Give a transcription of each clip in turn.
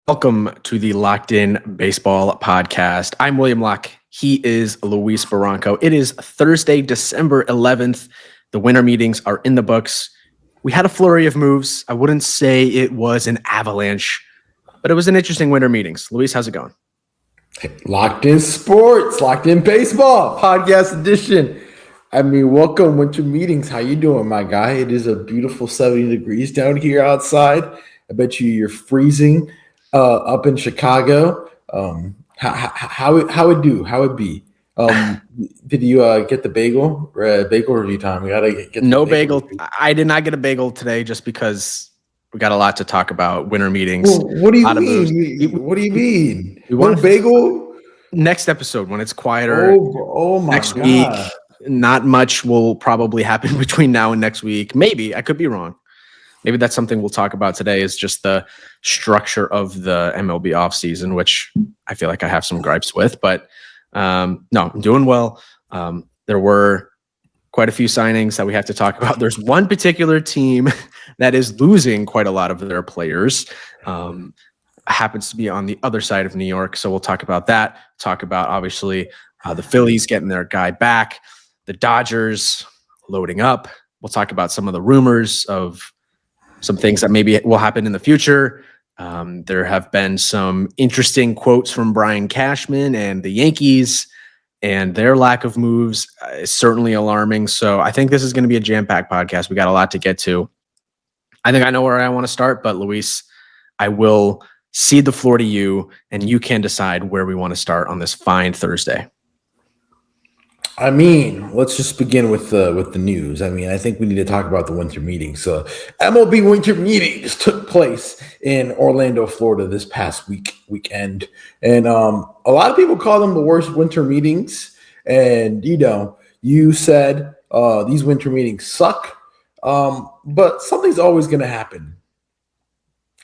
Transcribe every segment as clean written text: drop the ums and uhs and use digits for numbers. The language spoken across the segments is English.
Welcome to the Locked In Baseball Podcast. I'm William Locke. He is Luis Barranco. It is Thursday, December 11th. The winter meetings are in the books. We had a flurry of moves. I wouldn't say it was an avalanche, but it was an interesting winter meetings. Luis, how's it going? Locked In Sports, Locked In Baseball, Podcast Edition. Welcome winter meetings. How you doing, my guy? It is a beautiful 70 degrees down here outside. I bet you're freezing up in Chicago. How it be? Did you get the bagel? Bagel review time. We gotta get no bagel. I did not get a bagel today just because we got a lot to talk about. Winter meetings. Well, what do you mean? What do you mean? We want bagel next episode when it's quieter. Oh my next God. week. Not much will probably happen between now and next week. Maybe I could be wrong. Maybe that's something we'll talk about today is just the structure of the MLB offseason, which I feel like I have some gripes with. But no, I'm doing well. There were quite a few signings that we have to talk about. There's one particular team that is losing quite a lot of their players. Happens to be on the other side of New York. So we'll talk about that. Talk about, obviously, the Phillies getting their guy back. The Dodgers loading up. We'll talk about some of the rumors of some things that maybe will happen in the future. There have been some interesting quotes from Brian Cashman and the Yankees, and their lack of moves is certainly alarming. So I think this is going to be a jam-packed podcast. We got a lot to get to. I think I know where I want to start, but Luis, I will cede the floor to you, and you can decide where we want to start on this fine Thursday. Let's just begin with the news. I think we need to talk about the winter meetings. So MLB winter meetings took place in Orlando, Florida this past weekend. And a lot of people call them the worst winter meetings. And, you said these winter meetings suck. But something's always going to happen.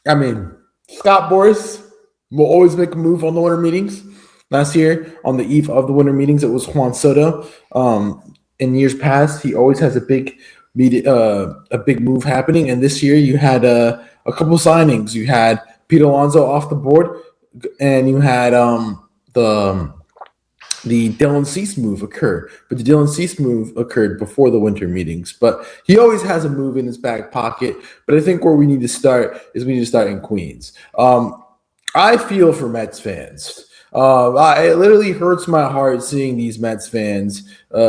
Scott Boras will always make a move on the winter meetings. Last year, on the eve of the winter meetings, it was Juan Soto. In years past, he always has a big move happening. And this year, you had a couple signings. You had Pete Alonso off the board, and you had the Dylan Cease move occur. But the Dylan Cease move occurred before the winter meetings. But he always has a move in his back pocket. But I think where we need to start is in Queens. I feel for Mets fans. It literally hurts my heart seeing these Mets fans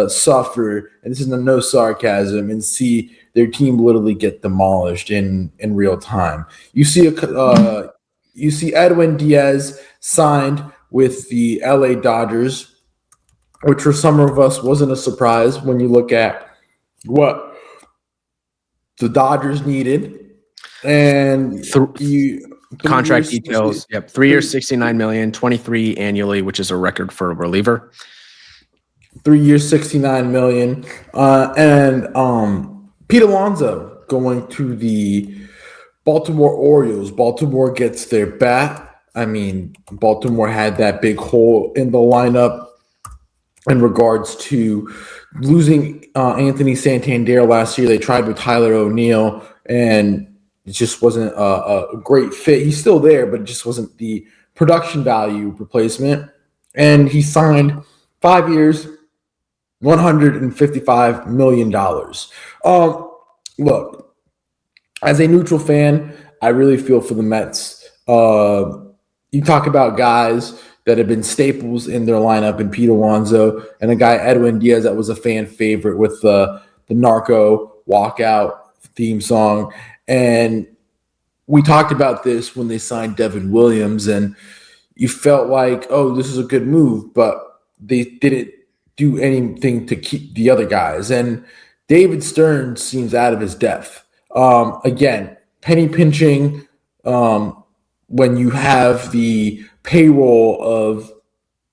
suffer, and this is no sarcasm, and see their team literally get demolished in real time. You see Edwin Díaz signed with the LA Dodgers, which for some of us wasn't a surprise when you look at what the Dodgers needed, and contract details. Yep. 3 years, $69 million, 23 annually, which is a record for a reliever. 3 years, $69 million. And Pete Alonso going to the Baltimore Orioles. Baltimore gets their bat. Baltimore had that big hole in the lineup in regards to losing Anthony Santander last year. They tried with Tyler O'Neill, and it just wasn't a great fit. He's still there, but it just wasn't the production value replacement. And he signed 5 years, $155 million. Look, as a neutral fan, I really feel for the Mets. You talk about guys that have been staples in their lineup, and Pete Alonso, and a guy, Edwin Díaz, that was a fan favorite with the Narco walkout theme song. And we talked about this when they signed Devin Williams, and you felt like, oh, this is a good move, but they didn't do anything to keep the other guys. And David Stern seems out of his depth. Again, penny pinching when you have the payroll of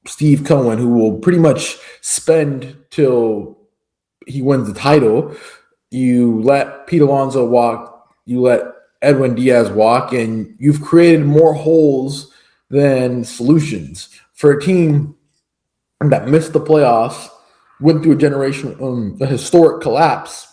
Steve Cohen, who will pretty much spend till he wins the title. You let Pete Alonso walk. You let Edwin Díaz walk, and you've created more holes than solutions for a team that missed the playoffs, went through a historic collapse.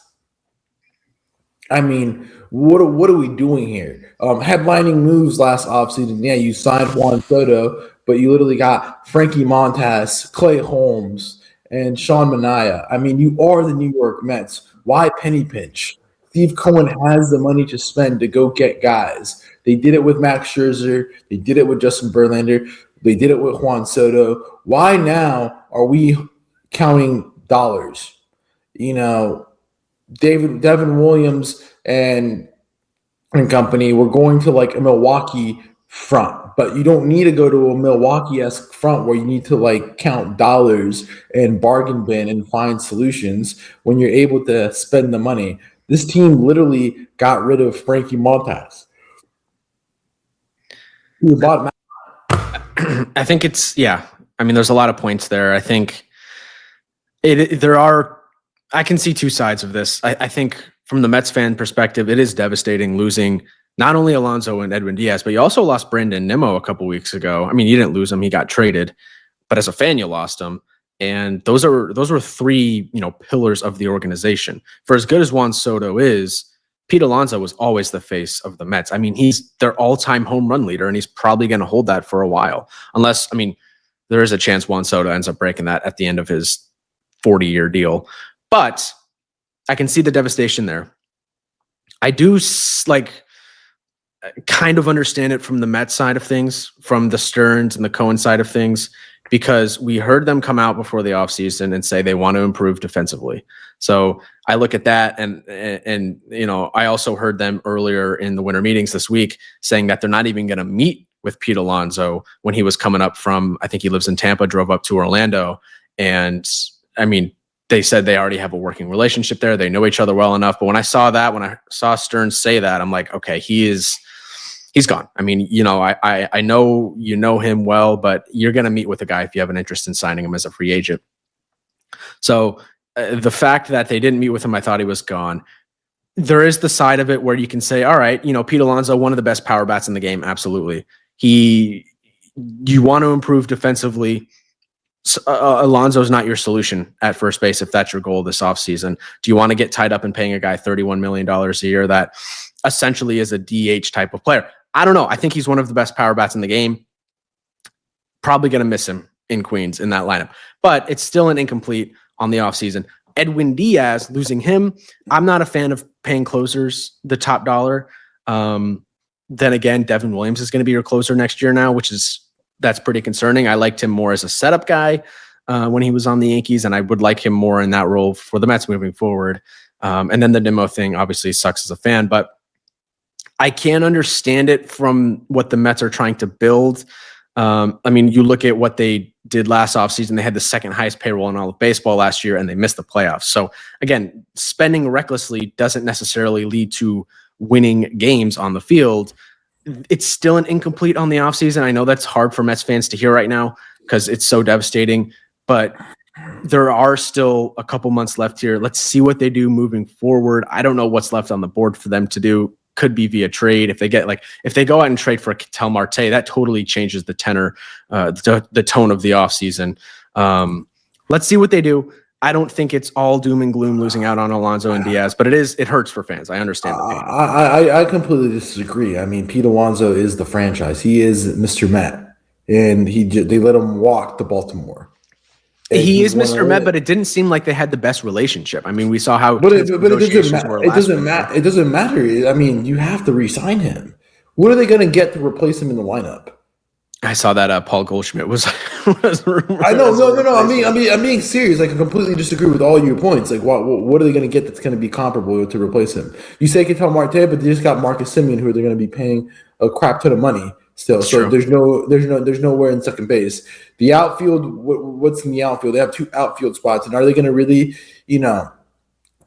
I mean, what are we doing here? Headlining moves last offseason. Yeah, you signed Juan Soto, but you literally got Frankie Montas, Clay Holmes, and Sean Manaea. I mean, you are the New York Mets. Why penny pinch? Steve Cohen has the money to spend to go get guys. They did it with Max Scherzer. They did it with Justin Verlander. They did it with Juan Soto. Why now are we counting dollars? You know, Devin Williams and company, we're going to like a Milwaukee front, but you don't need to go to a Milwaukee-esque front where you need to like count dollars and bargain bin and find solutions when you're able to spend the money. This team literally got rid of Frankie Montas. He bought I think it's, yeah. I mean, there's a lot of points there. I think I can see two sides of this. I think from the Mets fan perspective, it is devastating losing not only Alonso and Edwin Díaz, but you also lost Brandon Nimmo a couple weeks ago. I mean, you didn't lose him; he got traded, but as a fan, you lost him. And those were three, pillars of the organization. For as good as Juan Soto is, Pete Alonso was always the face of the Mets. I mean, he's their all-time home run leader, and he's probably going to hold that for a while. Unless, I mean, there is a chance Juan Soto ends up breaking that at the end of his 40-year deal. But I can see the devastation there. I do kind of understand it from the Mets side of things, from the Stearns and the Cohen side of things, because we heard them come out before the offseason and say they want to improve defensively. So I look at that and I also heard them earlier in the winter meetings this week saying that they're not even going to meet with Pete Alonso when he was coming up from, I think he lives in Tampa, drove up to Orlando. And I mean, they said they already have a working relationship there. They know each other well enough. But when I saw Stearns say that, I'm like, okay, he's gone. I mean, I know you know him well, but you're going to meet with a guy if you have an interest in signing him as a free agent. So the fact that they didn't meet with him, I thought he was gone. There is the side of it where you can say, all right, Pete Alonso, one of the best power bats in the game. Absolutely. You want to improve defensively. Alonso's not your solution at first base if that's your goal this offseason. Do you want to get tied up in paying a guy $31 million a year that essentially is a DH type of player? I don't know. I think he's one of the best power bats in the game. Probably going to miss him in Queens in that lineup. But it's still an incomplete on the offseason. Edwin Díaz, losing him, I'm not a fan of paying closers the top dollar. Then again, Devin Williams is going to be your closer next year now, that's pretty concerning. I liked him more as a setup guy when he was on the Yankees, and I would like him more in that role for the Mets moving forward. And then the Nimmo thing obviously sucks as a fan, but I can understand it from what the Mets are trying to build. I mean, you look at what they did last offseason. They had the second highest payroll in all of baseball last year, and they missed the playoffs. So again, spending recklessly doesn't necessarily lead to winning games on the field. It's still an incomplete on the offseason. I know that's hard for Mets fans to hear right now because it's so devastating, but there are still a couple months left here. Let's see what they do moving forward. I don't know what's left on the board for them to do. Could be via trade. If they go out and trade for Ketel Marte, that totally changes the tenor, the tone of the offseason. Let's see what they do. I don't think it's all doom and gloom losing out on Alonso and Díaz, but it hurts for fans. I understand the pain. I completely disagree. I mean, Pete Alonso is the franchise. He is Mr. Met, and they let him walk to Baltimore. And he is Mr. Met, but it didn't seem like they had the best relationship. I mean, we saw how it doesn't matter. It doesn't matter. I mean, you have to re-sign him. What are they going to get to replace him in the lineup? I saw that Paul Goldschmidt was rumored. I know, no. I'm being serious. Like, I completely disagree with all your points. Like, what are they going to get that's going to be comparable to replace him? You say Ketel Marte, but they just got Marcus Semien, who they're going to be paying a crap ton of money still. That's so true. there's nowhere in second base. The outfield, what's in the outfield? They have two outfield spots, and are they going to really? We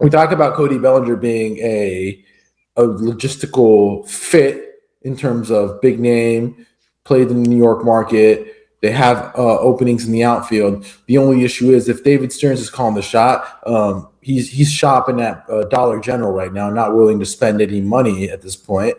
talk about Cody Bellinger being a logistical fit in terms of big name. Played in the New York market. They have openings in the outfield. The only issue is if David Stearns is calling the shot, he's shopping at Dollar General right now, not willing to spend any money at this point.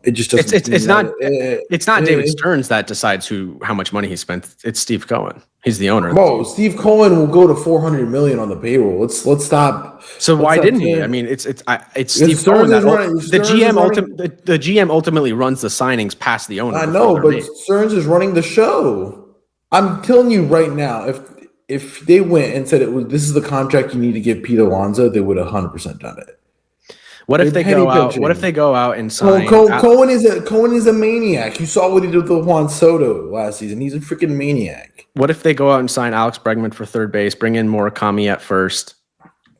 It just doesn't. It's not David Stearns that decides how much money he spent. It's Steve Cohen. He's the owner. Bro, Steve Cohen will go to $400 million on the payroll. Let's stop. So why didn't he? I mean, it's Steve Cohen. The GM ultimately runs the signings past the owner. I know, but Stearns is running the show. I'm telling you right now, if they went and said this is the contract you need to give Pete Alonso, they would have 100% done it. What if they go out? What if they go out and sign? Cohen is a maniac. You saw what he did with Juan Soto last season. He's a freaking maniac. What if they go out and sign Alex Bregman for third base? Bring in Murakami at first.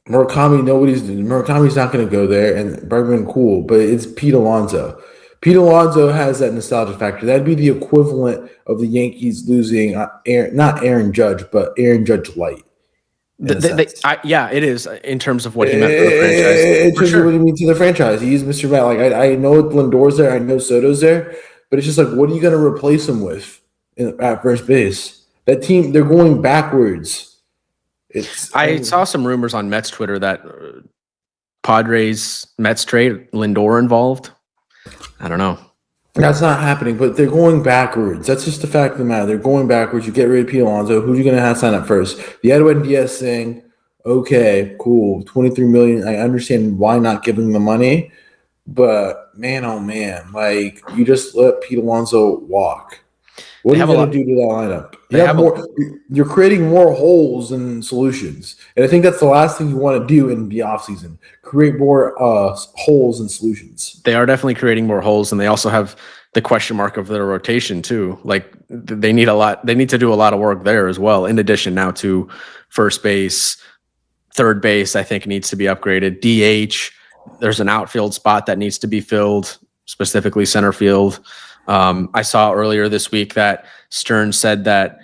Murakami's not going to go there, and Bregman cool, but it's Pete Alonso. Pete Alonso has that nostalgia factor. That'd be the equivalent of the Yankees losing not Aaron Judge, but Aaron Judge light. Yeah, it is in terms of what he meant for the franchise. In terms of what he means to the franchise, he's Mr. Matt. Like I know Lindor's there, I know Soto's there, but it's just like, what are you going to replace him with at first base? That team, they're going backwards. I saw some rumors on Mets Twitter that Padres Mets trade Lindor involved. I don't know. That's not happening, but they're going backwards. That's just the fact of the matter. They're going backwards. You get rid of Pete Alonso. Who are you going to have sign up first? The Edwin Díaz thing, okay, cool. $23 million. I understand why not give him the money, but man, oh man, like you just let Pete Alonso walk. What are you going to do to that lineup? You're creating more holes than solutions. And I think that's the last thing you want to do in the offseason. Create more holes and solutions. They are definitely creating more holes, and they also have the question mark of their rotation too. Like they need to do a lot of work there as well. In addition now to first base, third base, I think needs to be upgraded. DH, there's an outfield spot that needs to be filled, specifically center field. I saw earlier this week that Stearns said that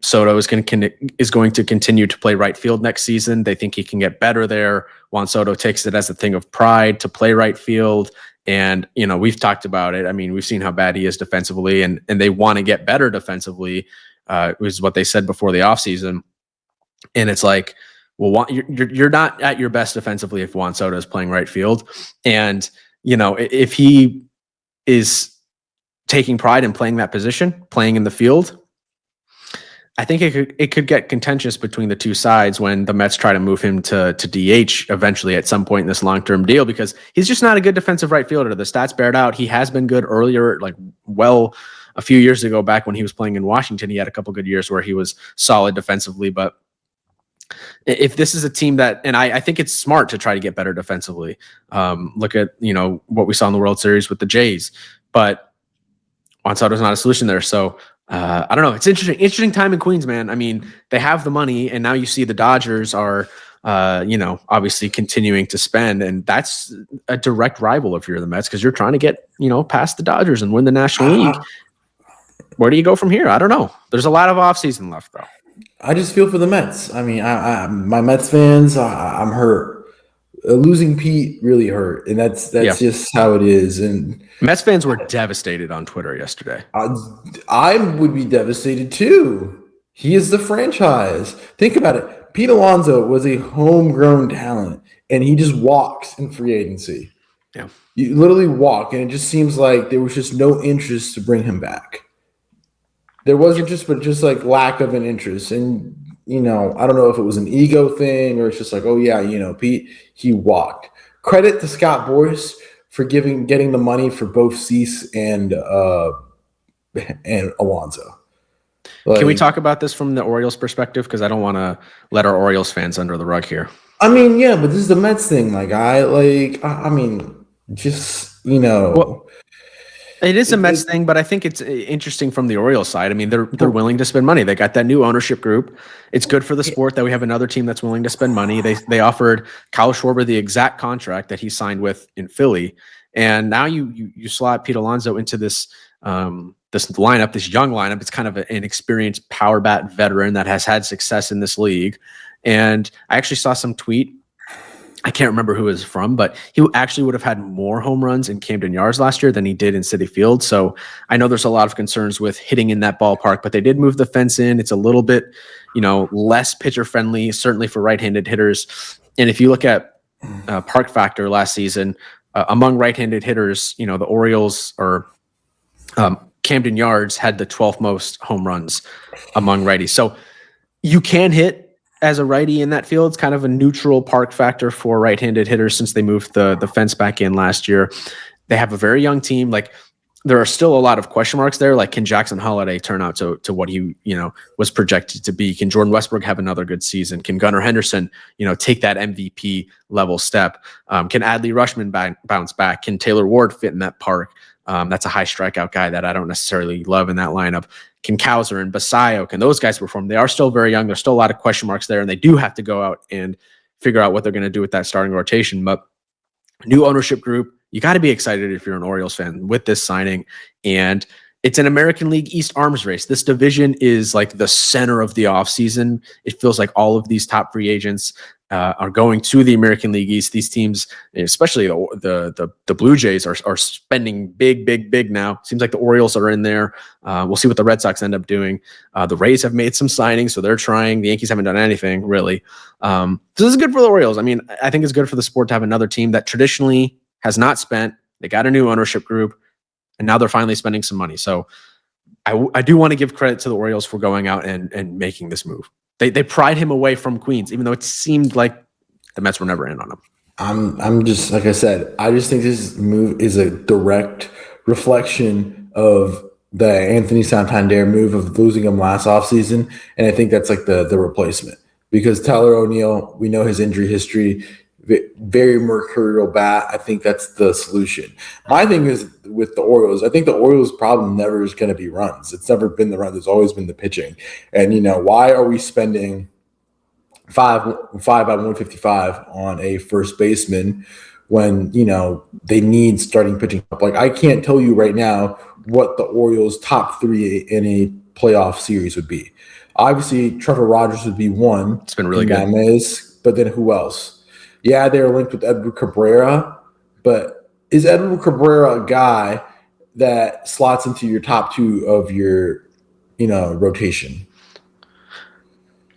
Soto is going to continue to play right field next season. They think he can get better there. Juan Soto takes it as a thing of pride to play right field. And, we've talked about it. I mean, we've seen how bad he is defensively, and they want to get better defensively, was what they said before the offseason. And it's like, well, you're not at your best defensively if Juan Soto is playing right field. And, if he is taking pride in playing that position, playing in the field, I think it could get contentious between the two sides when the Mets try to move him to DH eventually at some point in this long-term deal, because he's just not a good defensive right fielder. The stats bear it out. He has been good earlier, a few years ago back when he was playing in Washington. He had a couple good years where he was solid defensively, but if this is a team that, and I think it's smart to try to get better defensively. Look at, what we saw in the World Series with the Jays, but Juan Soto's not a solution there. So I don't know. It's interesting time in Queens, man. I mean, they have the money, and now you see the Dodgers are, obviously continuing to spend, and that's a direct rival if you're the Mets, because you're trying to get, past the Dodgers and win the National League. Where do you go from here? I don't know. There's a lot of offseason left, though. I just feel for the Mets. I mean, my Mets fans, I'm hurt. Losing Pete really hurt, and that's just how it is. And Mets fans were devastated on Twitter yesterday. I would be devastated too. He is the franchise. Think about it. Pete Alonso was a homegrown talent, and he just walks in free agency. Yeah, you literally walk, and it just seems like there was just no interest to bring him back. There was interest, but just like lack of an interest. And, I don't know if it was an ego thing or it's just like, oh, yeah, Pete, he walked. Credit to Scott Boras for getting the money for both Cease and Alonso. Can we talk about this from the Orioles perspective? Because I don't want to let our Orioles fans under the rug here. I mean, yeah, but this is the Mets thing. Well, it is a Mets thing, but I think it's interesting from the Orioles side. I mean, they're willing to spend money. They got that new ownership group. It's good for the sport that we have another team that's willing to spend money. They offered Kyle Schwarber the exact contract that he signed with in Philly, and now you slot Pete Alonso into this lineup, this young lineup. It's kind of an experienced power bat veteran that has had success in this league. And I actually saw some tweet. I can't remember who it was from, but he actually would have had more home runs in Camden Yards last year than he did in Citi Field. So I know there's a lot of concerns with hitting in that ballpark, but they did move the fence in. It's a little bit, less pitcher friendly, certainly for right-handed hitters. And if you look at park factor last season, among right-handed hitters, the Orioles or Camden Yards had the 12th most home runs among righties. So you can hit as a righty in that field. It's kind of a neutral park factor for right-handed hitters since they moved the fence back in last year. They have a very young team. Like, there are still a lot of question marks there. Like, can Jackson Holliday turn out to what he, was projected to be? Can Jordan Westbrook have another good season? Can Gunnar Henderson, take that MVP level step? Can Adley Rutschman bounce back? Can Taylor Ward fit in that park? That's a high strikeout guy that I don't necessarily love in that lineup. Can Cowser and Basayo, can those guys perform? They are still very young. There's still a lot of question marks there, and they do have to go out and figure out what they're going to do with that starting rotation. But new ownership group, you got to be excited if you're an Orioles fan with this signing. And it's an American League East arms race. This division is like the center of the offseason. It feels like all of these top free agents are going to the American League East. These teams, especially the Blue Jays, are spending big now. Seems like the Orioles are in there. We'll see what the Red Sox end up doing. The Rays have made some signings, so they're trying. The Yankees haven't done anything, really. So this is good for the Orioles. I mean, I think it's good for the sport to have another team that traditionally has not spent. They got a new ownership group, and now they're finally spending some money. So I do want to give credit to the Orioles for going out and making this move. They pried him away from Queens, even though it seemed like the Mets were never in on him. I'm just, like I said, I just think this move is a direct reflection of the Anthony Santander move of losing him last offseason. And I think that's like the replacement, because Tyler O'Neill, we know his injury history, very mercurial bat. I think that's the solution. My thing is with the Orioles, I think the Orioles' problem never is going to be runs. It's never been the run. There's always been the pitching. And, why are we spending five by 155 on a first baseman when, they need starting pitching? Like, I can't tell you right now what the Orioles' top three in a playoff series would be. Obviously, Trevor Rogers would be one. It's been really good. But then who else? Yeah, they're linked with Edward Cabrera, but is Edward Cabrera a guy that slots into your top two of your, rotation?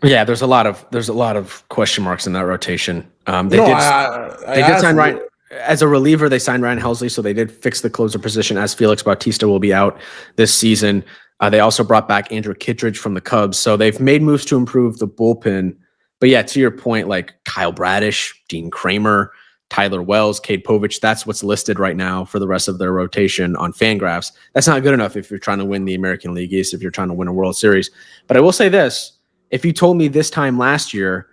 Yeah, there's a lot of question marks in that rotation. They did sign Ryan as a reliever. They signed Ryan Helsley, so they did fix the closer position, as Felix Bautista will be out this season. They also brought back Andrew Kittredge from the Cubs, so they've made moves to improve the bullpen. But yeah, to your point, like Kyle Bradish, Dean Kramer, Tyler Wells, Cade Povich, that's what's listed right now for the rest of their rotation on Fangraphs. That's not good enough if you're trying to win the American League East, if you're trying to win a World Series. But I will say this, if you told me this time last year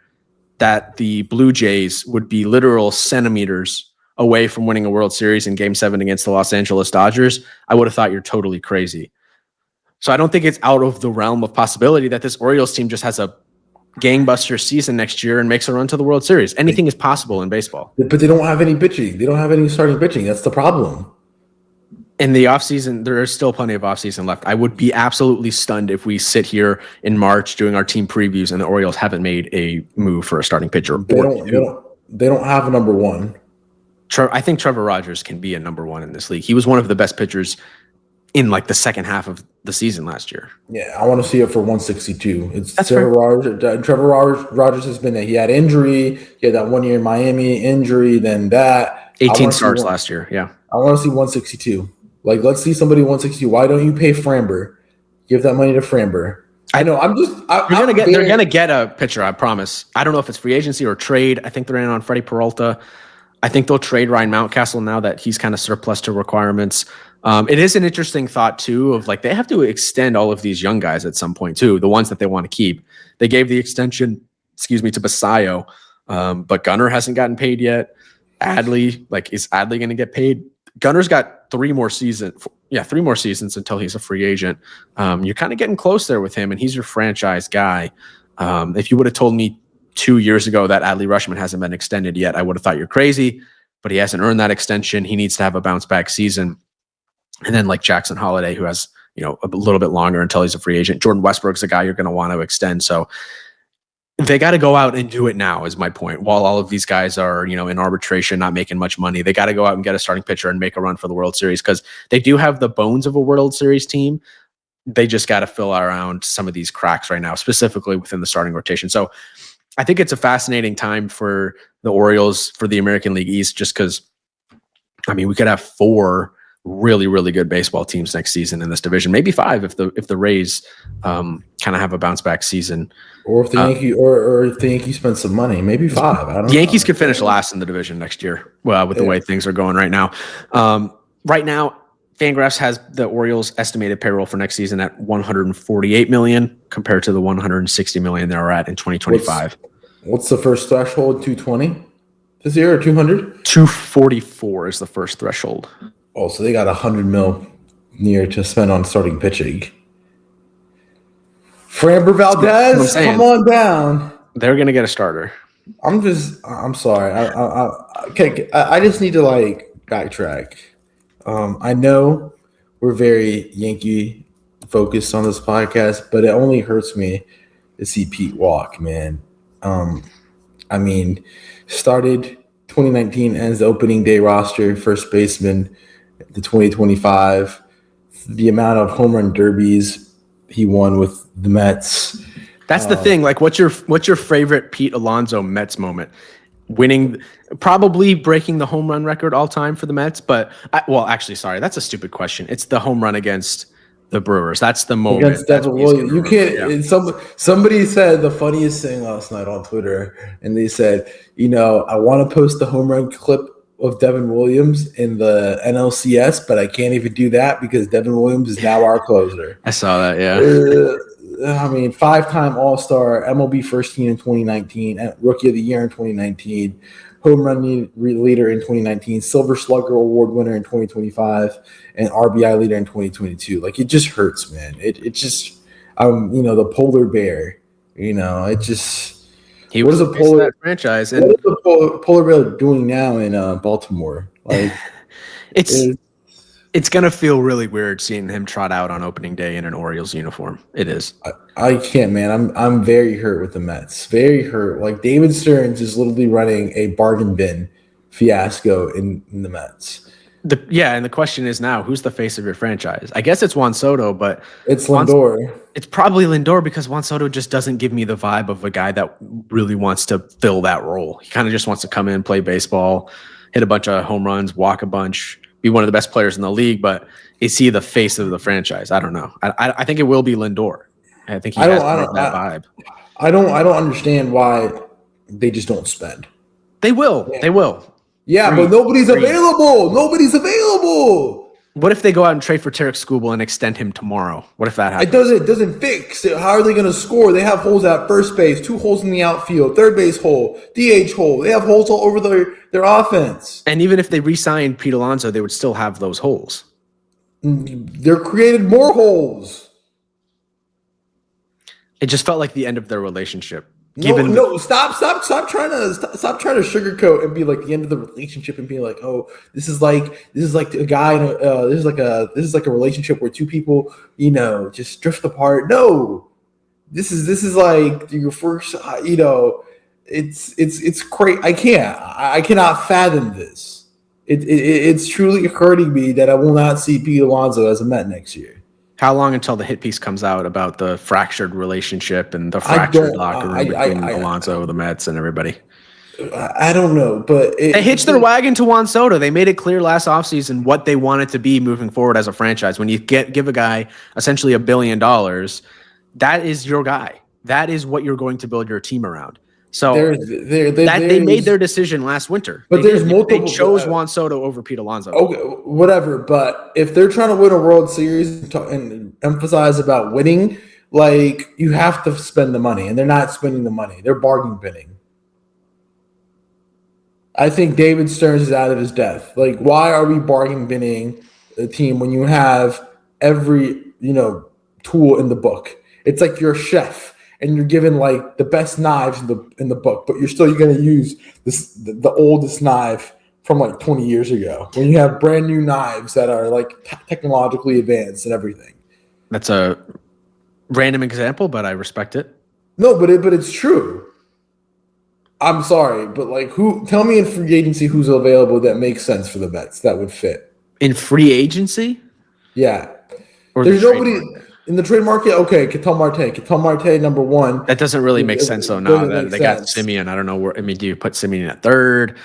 that the Blue Jays would be literal centimeters away from winning a World Series in Game 7 against the Los Angeles Dodgers, I would have thought you're totally crazy. So I don't think it's out of the realm of possibility that this Orioles team just has a gangbuster season next year and makes a run to the World Series. Anything is possible in baseball. But they don't have any pitching. They don't have any starting pitching. That's the problem. In the offseason, there is still plenty of offseason left. I would be absolutely stunned if we sit here in March doing our team previews and the Orioles haven't made a move for a starting pitcher. They don't have a number one. I think Trevor Rogers can be a number one in this league. He was one of the best pitchers in like the second half of the season last year. Yeah, I want to see it for 162. That's Trevor Rogers. Trevor Rogers has been there. He had injury. He had that 1 year in Miami injury. Then that 18 starts last year. Yeah, I want to see 162. Like, let's see somebody 162. Why don't you pay Framber? Give that money to Framber. I know. They're gonna get a pitcher. I promise. I don't know if it's free agency or trade. I think they're in on Freddie Peralta. I think they'll trade Ryan Mountcastle now that he's kind of surplus to requirements. It is an interesting thought too of like they have to extend all of these young guys at some point too, the ones that they want to keep. They gave the extension, to Basayo, but Gunnar hasn't gotten paid yet. Adley, is Adley going to get paid? Gunner's got 3 more seasons. 3 more seasons until he's a free agent. You're kind of getting close there with him, and he's your franchise guy. If you would have told me 2 years ago that Adley Rutschman hasn't been extended yet, I would have thought you're crazy, but he hasn't earned that extension. He needs to have a bounce back season. And then like Jackson Holliday, who has, a little bit longer until he's a free agent. Jordan Westbrook's a guy you're going to want to extend. So they got to go out and do it now is my point. While all of these guys are, in arbitration, not making much money, they got to go out and get a starting pitcher and make a run for the World Series because they do have the bones of a World Series team. They just got to fill around some of these cracks right now, specifically within the starting rotation. So I think it's a fascinating time for the Orioles for the American League East just because I mean, we could have 4 really, really good baseball teams next season in this division, maybe 5 if the Rays kind of have a bounce back season. Or if the Yankees spend some money, maybe 5. I don't know. The Yankees could finish last in the division next year. Well, with the way things are going right now. Right now, Fangraphs has the Orioles estimated payroll for next season at $148 million compared to the $160 million they were at in 2025. What's the first threshold? 220 this year or 200? 244 is the first threshold. Oh, so they got $100 million near to spend on starting pitching. Framber Valdez, come on down. They're gonna get a starter. I'm sorry. I just need to backtrack. I know we're very Yankee focused on this podcast, but it only hurts me to see Pete walk, man. I mean, started 2019 as the opening day roster, first baseman, the 2025, the amount of home run derbies he won with the Mets. That's the thing. Like, what's your favorite Pete Alonso Mets moment? Winning, probably breaking the home run record all time for the Mets. But actually, sorry, that's a stupid question. It's the home run against the Brewers. That's the moment. Against Devin Williams. You can't. Yeah. Somebody said the funniest thing last night on Twitter, and they said, I want to post the home run clip of Devin Williams in the NLCS, but I can't even do that because Devin Williams is now our closer. I saw that, yeah. 5-time All-Star, MLB first team in 2019, Rookie of the Year in 2019, home run leader in 2019, Silver Slugger Award winner in 2025, and RBI leader in 2022. Like, it just hurts, man. It just, the polar bear, it just. He was a polar franchise, and what is the polar bear doing now in Baltimore? Like, it's gonna feel really weird seeing him trot out on opening day in an Orioles uniform. It is. I can't, man. I'm very hurt with the Mets. Very hurt. Like, David Stearns is literally running a bargain bin fiasco in the Mets. And the question is now, who's the face of your franchise? I guess it's Juan Soto, but it's Lindor. It's probably Lindor because Juan Soto just doesn't give me the vibe of a guy that really wants to fill that role. He kind of just wants to come in, play baseball, hit a bunch of home runs, walk a bunch, be one of the best players in the league. But is he the face of the franchise? I don't know. I think it will be Lindor. I think he has that vibe. I don't understand why they just don't spend. They will. Yeah. They will. Yeah, but nobody's available. Nobody's available. What if they go out and trade for Tarek Skubal and extend him tomorrow? What if that happens? It doesn't fix it. How are they going to score? They have holes at first base, 2 holes in the outfield, third base hole, DH hole. They have holes all over their offense. And even if they re-signed Pete Alonso, they would still have those holes. They're created more holes. It just felt like the end of their relationship. Stop trying to sugarcoat and be like the end of the relationship and be like, oh, this is like a guy, this is like a relationship where 2 people, just drift apart. No, this is like your first, it's crazy. I cannot fathom this. It's truly hurting me that I will not see Pete Alonso as a Met next year. How long until the hit piece comes out about the fractured relationship and the fractured locker room between Alonso, the Mets, and everybody? I don't know, but they hitched their wagon to Juan Soto. They made it clear last offseason what they wanted to be moving forward as a franchise. When you give a guy essentially $1 billion, that is your guy. That is what you're going to build your team around. So they made their decision last winter. But they chose Juan Soto over Pete Alonso. Okay, whatever. But if they're trying to win a World Series and emphasize about winning, like, you have to spend the money, and they're not spending the money. They're bargain binning. I think David Stearns is out of his depth. Like, why are we bargain binning a team when you have every tool in the book? It's like you're a chef. And you're given like the best knives in the book, but you're going to use the oldest knife from like 20 years ago. When you have brand new knives that are like technologically advanced and everything. That's a random example, but I respect it. No, but it's true. I'm sorry, but like, tell me in free agency who's available that makes sense for the Mets that would fit in free agency. Yeah, or there's nobody. In the trade market, okay, Ketel Marte, number 1. That doesn't really make sense, though, now that they got Simeon. I don't know where – do you put Simeon at third?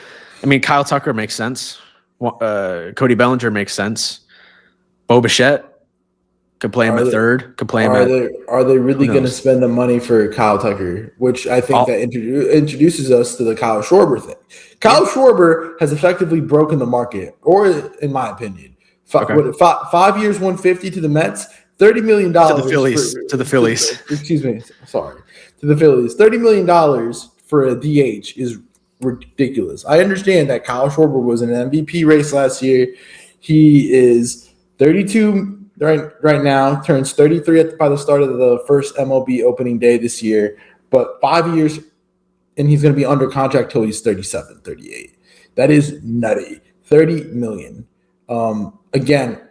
Kyle Tucker makes sense. Cody Bellinger makes sense. Bo Bichette could play him at third. Could play him at. Are they really going to spend the money for Kyle Tucker? Which I think that introduces us to the Kyle Schwarber thing. Kyle Schwarber has effectively broken the market, or in my opinion, 5 years, $150 to the Mets, $30 million to the Phillies. To the Phillies. Excuse me, sorry, to the Phillies. $30 million for a DH is ridiculous. I understand that Kyle Schwarber was in an MVP race last year. He is 32 right now, turns 33 by the start of the first MLB opening day this year, but 5 years, and he's going to be under contract till he's 37, 38. That is nutty. $30 million. Again,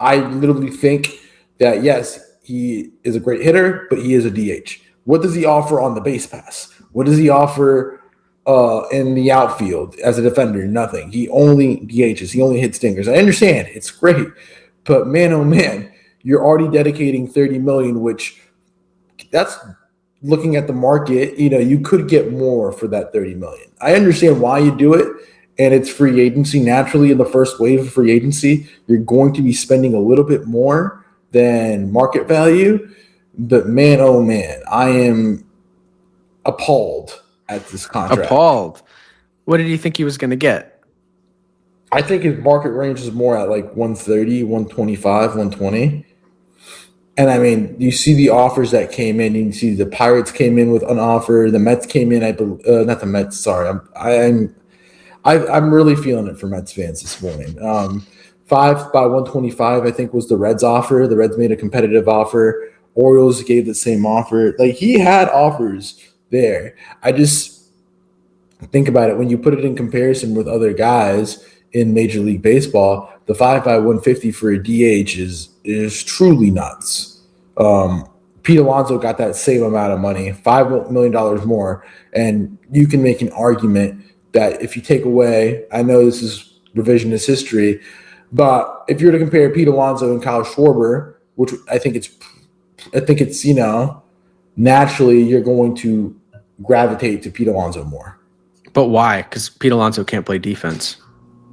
I literally think that, yes, he is a great hitter, but he is a DH. What does he offer on the base pass? What does he offer in the outfield as a defender? Nothing. He only DHs. He only hits stingers. I understand. It's great. But man, oh man, you're already dedicating $30 million, which that's looking at the market. You could get more for that $30 million. I understand why you do it, and it's free agency. Naturally, in the first wave of free agency, you're going to be spending a little bit more than market value. But man, oh man, I am appalled at this contract. Appalled. What did you think he was going to get? I think his market range is more at like 130, 125, 120. And I mean, you see the offers that came in. You see the Pirates came in with an offer. The Mets came in. Not the Mets. Sorry, I'm really feeling it for Mets fans this morning. 5 by 125, I think, was the Reds' offer. The Reds made a competitive offer. Orioles gave the same offer. Like, he had offers there. I just think about it when you put it in comparison with other guys in Major League Baseball. The 5 by 150 for a DH is truly nuts. Pete Alonso got that same amount of money, $5 million more, and you can make an argument that if you take away, I know this is revisionist history, but if you're to compare Pete Alonso and Kyle Schwarber, which I think it's naturally you're going to gravitate to Pete Alonso more. But why? Because Pete Alonso can't play defense.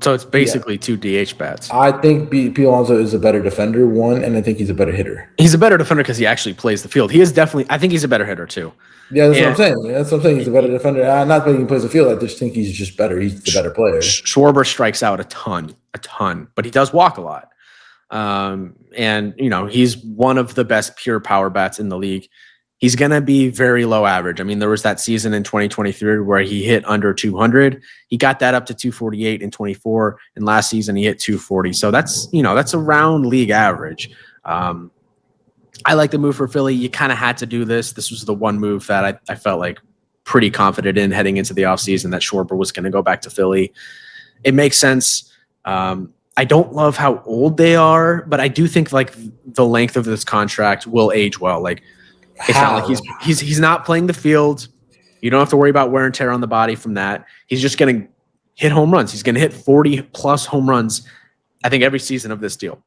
So it's basically two DH bats. I think Pete Alonso is a better defender, one, and I think he's a better hitter. He's a better defender because he actually plays the field. He is definitely – I think he's a better hitter too. Yeah, that's what I'm saying. That's what I'm saying. He's a better defender. Not that he plays the field. I just think he's just better. He's the better player. Schwarber strikes out a ton, but he does walk a lot. And, he's one of the best pure power bats in the league. He's going to be very low average. I mean, there was that season in 2023 where he hit under 200. He got that up to 248 in 24. And last season he hit 240. So that's around league average. I like the move for Philly. You kind of had to do this. This was the one move that I felt like pretty confident in heading into the offseason that Schwarber was going to go back to Philly. It makes sense. I don't love how old they are, but I do think like the length of this contract will age well. Like, it's not like he's not playing the field. You don't have to worry about wear and tear on the body from that. He's just going to hit home runs. He's going to hit 40-plus home runs, I think, every season of this deal.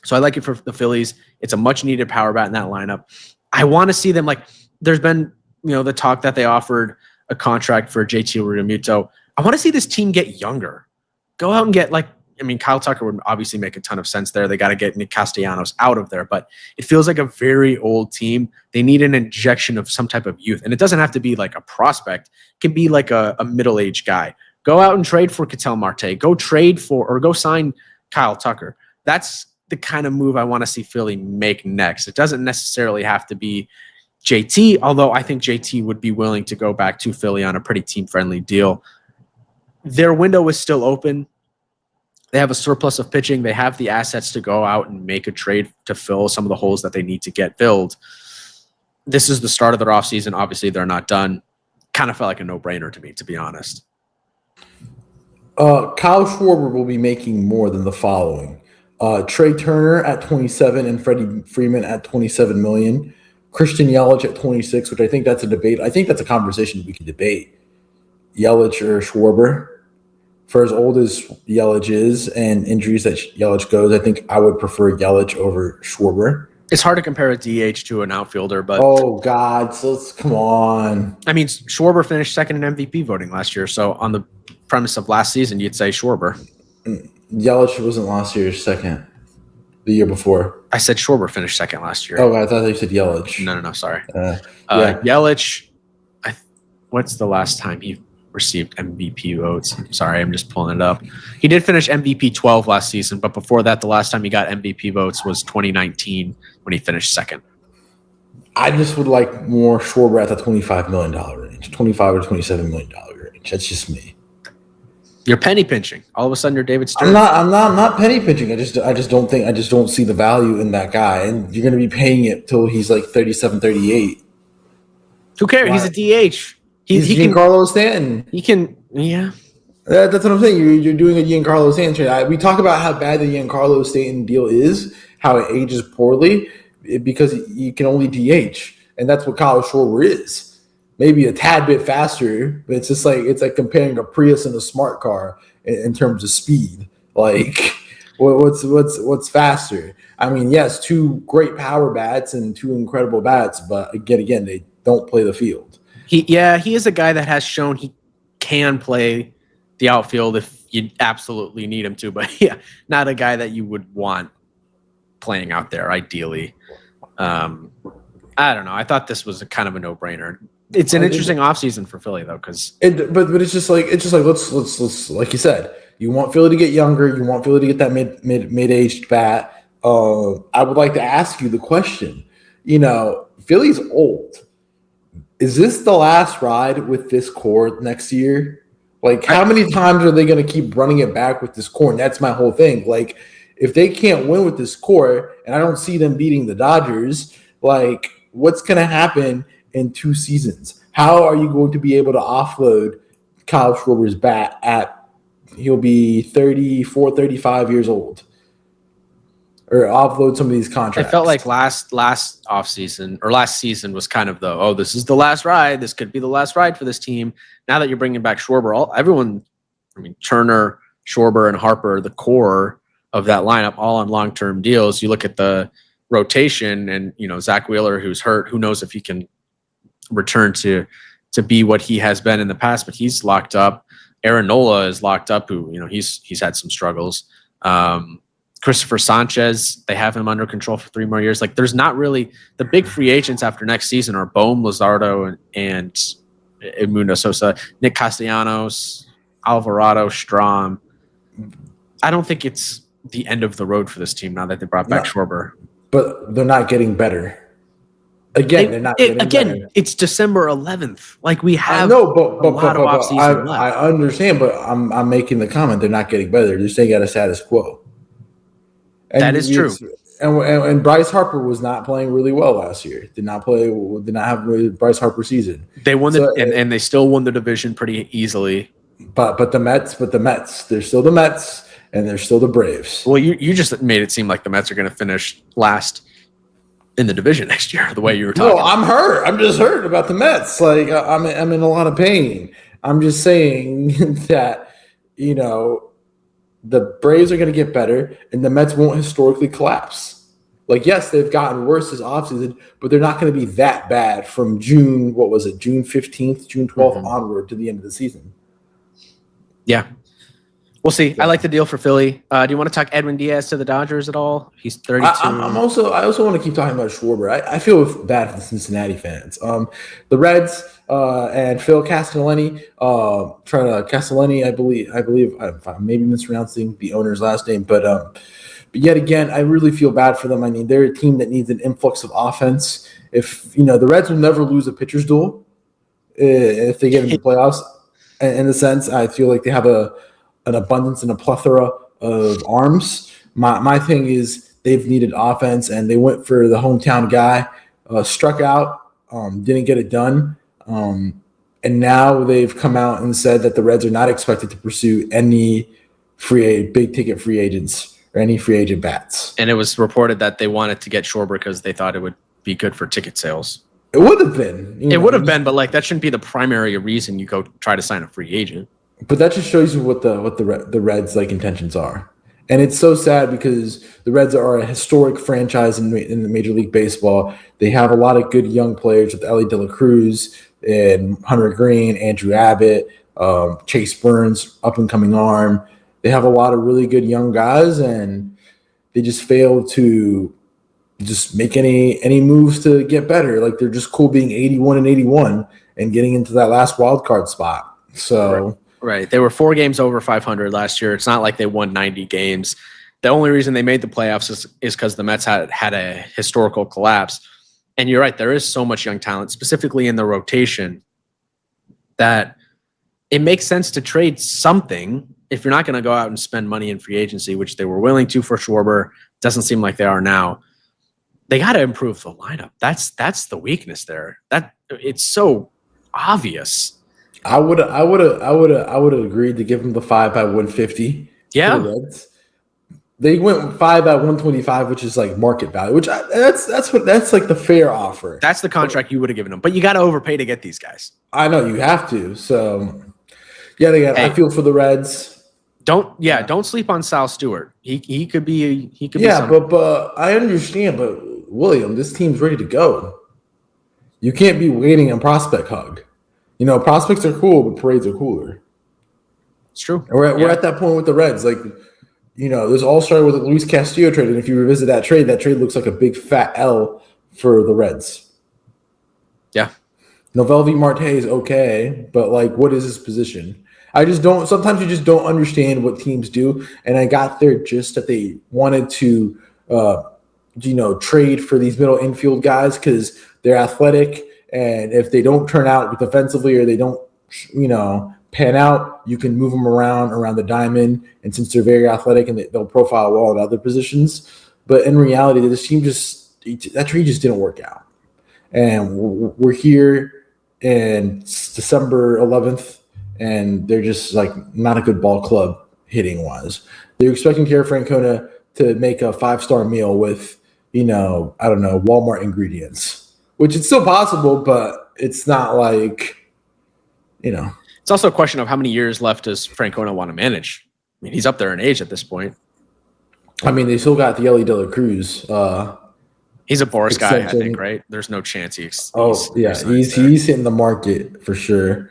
So I like it for the Phillies. It's a much-needed power bat in that lineup. I want to see them, like, there's been, the talk that they offered a contract for JT Realmuto. I want to see this team get younger. Go out and get, Kyle Tucker would obviously make a ton of sense there. They got to get Nick Castellanos out of there, but it feels like a very old team. They need an injection of some type of youth, and it doesn't have to be like a prospect. It can be like a middle-aged guy. Go out and trade for Ketel Marte. Go sign Kyle Tucker. That's the kind of move I want to see Philly make next. It doesn't necessarily have to be JT, although I think JT would be willing to go back to Philly on a pretty team-friendly deal. Their window is still open. They have a surplus of pitching. They have the assets to go out and make a trade to fill some of the holes that they need to get filled. This is the start of their offseason. Obviously, they're not done. Kind of felt like a no-brainer to me, to be honest. Kyle Schwarber will be making more than the following. Trey Turner at 27 and Freddie Freeman at $27 million. Christian Yelich at 26, which I think that's a debate. I think that's a conversation we can debate. Yelich or Schwarber. For as old as Yelich is and injuries that Yelich goes, I think I would prefer Yelich over Schwarber. It's hard to compare a DH to an outfielder, but oh God, so come on. I mean, Schwarber finished second in MVP voting last year, so on the premise of last season, you'd say Schwarber. Yelich wasn't last year's second. The year before. I said Schwarber finished second last year. Oh, I thought you said Yelich. No, sorry. Yeah. Yelich, what's the last time he received MVP votes? I'm sorry, I'm just pulling it up. He did finish MVP 12 last season, but before that, the last time he got MVP votes was 2019 when he finished second. I just would like more Schwarber at the $25 million range, $25 or $27 million range. That's just me. You're penny pinching. All of a sudden, you're David Stern. I'm not penny pinching. I just don't see the value in that guy, and you're going to be paying it till he's like 37, 38. Who cares? Why? He's a DH. He's Giancarlo Stanton. He can, yeah. That's what I'm saying. You're doing a Giancarlo Stanton trade. We talk about how bad the Giancarlo Stanton deal is, how it ages poorly, because you can only DH, and that's what Kyle Schwarber is. Maybe a tad bit faster, but it's like comparing a Prius and a smart car in terms of speed. Like, what's faster? I mean, yes, two great power bats and two incredible bats, but again, they don't play the field. He is a guy that has shown he can play the outfield if you absolutely need him to, but yeah, not a guy that you would want playing out there ideally. I don't know. I thought this was a kind of a no-brainer. It's an interesting offseason for Philly, though, because but it's just like let's like you said, you want Philly to get younger, you want Philly to get that mid-aged bat. I would like to ask you the question. Philly's old. Is this the last ride with this core next year? Like, how many times are they going to keep running it back with this core? And that's my whole thing. Like, if they can't win with this core, and I don't see them beating the Dodgers, like, what's going to happen in 2 seasons? How are you going to be able to offload Kyle Schwarber's bat he'll be 34, 35 years old? Or offload some of these contracts. I felt like last offseason or last season was kind of this is the last ride. This could be the last ride for this team. Now that you're bringing back Schwarber, Turner, Schwarber, and Harper, the core of that lineup, all on long-term deals. You look at the rotation and, Zach Wheeler, who's hurt, who knows if he can return to be what he has been in the past, but he's locked up. Aaron Nola is locked up, who, he's had some struggles. Christopher Sanchez, they have him under control for 3 more years. Like, there's not really the big free agents after next season are Bohm, Luzardo, and Edmundo Sosa, Nick Castellanos, Alvarado, Strahm. I don't think it's the end of the road for this team now that they brought back Schwarber. But they're not getting better. They're not getting better. It's December 11th. Like, we have a lot of offseason left. I understand, but I'm making the comment they're not getting better. They're just staying at a status quo. And that is true. And Bryce Harper was not playing really well last year. Did not have a Bryce Harper season. They won and they still won the division pretty easily. But the Mets, they're still the Mets and they're still the Braves. Well, you just made it seem like the Mets are going to finish last in the division next year, the way you were talking. No, I'm hurt. I'm just hurt about the Mets. Like, I'm in a lot of pain. I'm just saying that, the Braves are going to get better, and the Mets won't historically collapse. Like, yes, they've gotten worse this offseason, but they're not going to be that bad from June 15th, June 12th onward to the end of the season. Yeah. We'll see. Yeah. I like the deal for Philly. Do you want to talk Edwin Díaz to the Dodgers at all? He's 32. I also want to keep talking about Schwarber. I feel bad for the Cincinnati fans. The Reds and Phil Castellini, I believe I'm maybe mispronouncing the owner's last name, but yet again, I really feel bad for them. I mean, they're a team that needs an influx of offense. If the Reds will never lose a pitcher's duel if they get into the playoffs. In the sense, I feel like they have an abundance and a plethora of arms. My thing is they've needed offense, and they went for the hometown guy, struck out, didn't get it done. And now they've come out and said that the Reds are not expected to pursue any big ticket free agents or any free agent bats. And it was reported that they wanted to get Schwarber because they thought it would be good for ticket sales. It would have been. It would have been, but like that shouldn't be the primary reason you go try to sign a free agent. But that just shows you what the Reds' intentions are. And it's so sad because the Reds are a historic franchise in the Major League Baseball. They have a lot of good young players with Ellie De La Cruz and Hunter Green, Andrew Abbott, Chase Burns, up-and-coming arm. they have a lot of really good young guys, and they just fail to just make any moves to get better. Like they're just cool being 81-81 and getting into that last wild card spot. So right. They were 4 games over 500 last year. It's not like they won 90 games. The only reason they made the playoffs is because the Mets had a historical collapse. And you're right, there is so much young talent, specifically in the rotation, that it makes sense to trade something if you're not going to go out and spend money in free agency, which they were willing to for Schwarber. Doesn't seem like they are now. They got to improve the lineup. That's the weakness there. That it's so obvious. I would have agreed to give them the 5 at 150. Yeah. For the Reds. They went 5 at 125, which is like market value, which that's like the fair offer. That's the contract you would have given them, but you got to overpay to get these guys. I know you have to. So yeah, I feel for the Reds. Don't sleep on Sal Stewart. He could be but I understand, but William, this team's ready to go. You can't be waiting on prospect hug. You know, prospects are cool, but parades are cooler. It's true. We're at that point with the Reds, like. You know, this all started with the Luis Castillo trade, and if you revisit that trade looks like a big fat L for the Reds. Yeah. Novelty Marte is okay, but like, what is his position? Sometimes you just don't understand what teams do, and I got there just that they wanted to, trade for these middle infield guys because they're athletic, and if they don't turn out defensively or they don't, pan out, you can move them around the diamond, and since they're very athletic and they'll profile well in other positions. But in reality, this team that trade just didn't work out, and we're here in December 11th, and they're just like not a good ball club hitting wise. They're expecting Terry Francona to make a 5-star meal with Walmart ingredients, which it's still possible, but it's not like It's also a question of how many years left does Francona want to manage. I mean, he's up there in age at this point. I mean, they still got the Ellie De La Cruz. He's a Boris guy, I think, right? There's no chance he's hitting the market for sure.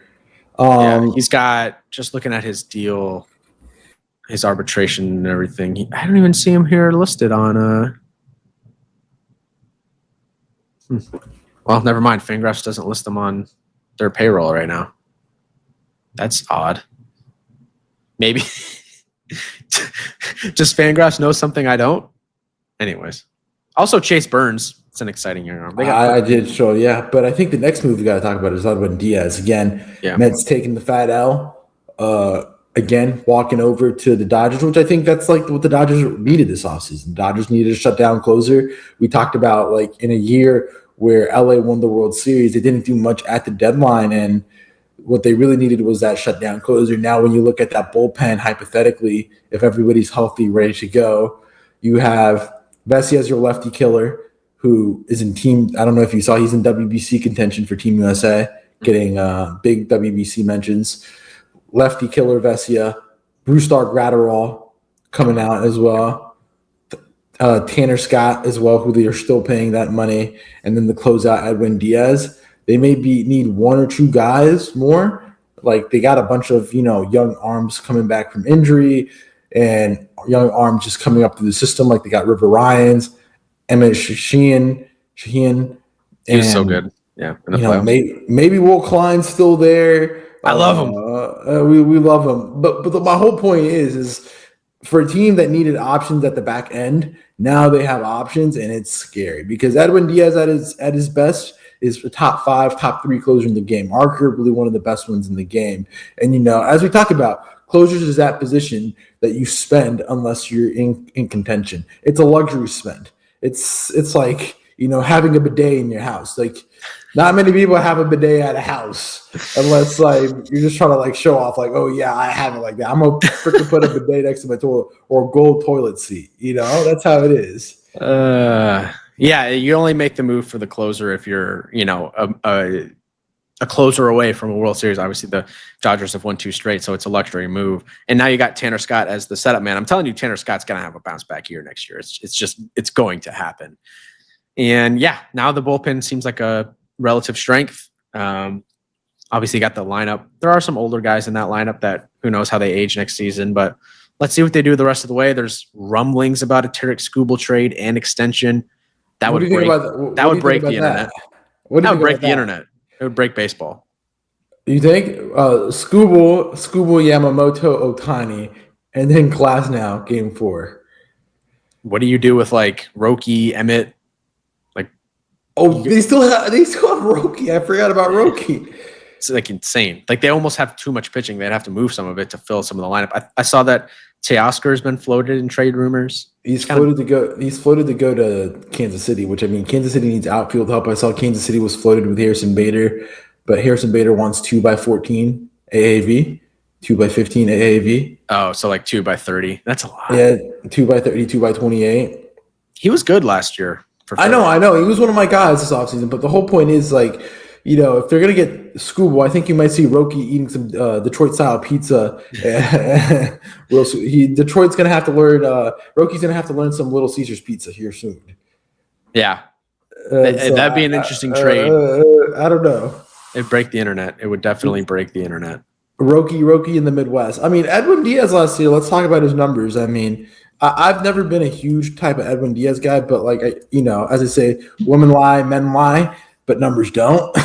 He's got, just looking at his deal, his arbitration and everything. I don't even see him here listed on. Well, never mind. Fangraphs doesn't list them on their payroll right now. That's odd. Maybe just Fangraphs knows something I don't. Anyways, also Chase Burns. It's an exciting young arm. I did show, but I think the next move we got to talk about is Edwin Díaz again. Yeah. Mets taking the fat L. Again, walking over to the Dodgers, which I think that's like what the Dodgers needed this offseason. Dodgers needed a shutdown closer. We talked about like in a year where LA won the World Series, they didn't do much at the deadline, and what they really needed was that shutdown closer. Now, when you look at that bullpen, hypothetically, if everybody's healthy, ready to go, you have Vesia as your lefty killer, who is in team. I don't know if you saw, he's in WBC contention for Team USA, getting big WBC mentions. Lefty killer Vesia, Brusdar Gratterall coming out as well. Tanner Scott as well, who they are still paying that money, and then the closeout Edwin Díaz. They may need 1 or 2 guys more. Like they got a bunch of young arms coming back from injury, and young arms just coming up through the system. Like they got River Ryans, Emmett Sheehan. He was so good. Yeah, maybe Will Klein's still there. I love him. We love him. But my whole point is for a team that needed options at the back end, now they have options, and it's scary because Edwin Díaz at his best is a top 5, top 3 closer in the game, arguably one of the best ones in the game. And as we talk about, closers is that position that you spend unless you're in contention. It's a luxury spend. It's like having a bidet in your house. Like not many people have a bidet at a house unless like you're just trying to like show off like, oh yeah, I have it like that. I'm gonna freaking put a bidet next to my toilet or a gold toilet seat. That's how it is. Yeah, you only make the move for the closer if you're, a closer away from a World Series. Obviously, the Dodgers have won 2 straight, so it's a luxury move. And now you got Tanner Scott as the setup man. I'm telling you, Tanner Scott's going to have a bounce back year next year. It's going to happen. And yeah, now the bullpen seems like a relative strength. Obviously, you got the lineup. There are some older guys in that lineup that who knows how they age next season, but let's see what they do the rest of the way. There's rumblings about a Tarek Skubal trade and extension. That would break. That would break the internet. That would break the internet. It would break baseball. You think Skubal, Yamamoto, Ohtani, and then Glasnow game 4. What do you do with like Roki, Emmett? Like, they still have Roki. I forgot about Roki. It's like insane. Like they almost have too much pitching. They'd have to move some of it to fill some of the lineup. I saw that Teoscar has been floated in trade rumors. He's floated to go to Kansas City, which I mean, Kansas City needs outfield help. I saw Kansas City was floated with Harrison Bader, but Harrison Bader wants 2x14 AAV, 2x15 AAV. Oh, so like 2x30. That's a lot. Yeah, 2x30, 2x28. He was good last year. I know. He was one of my guys this offseason, but the whole point is like, you know, if they're going to get Skubal, I think you might see Roki eating some Detroit-style pizza. Detroit's going to have to learn Roki's going to have to learn some Little Caesars pizza here soon. Yeah. That'd be an interesting trade. I don't know. It'd break the internet. It would definitely break the internet. Roki in the Midwest. I mean, Edwin Díaz last year, let's talk about his numbers. I mean, I've never been a huge type of Edwin Díaz guy, but like, as I say, women lie, men lie, but numbers don't.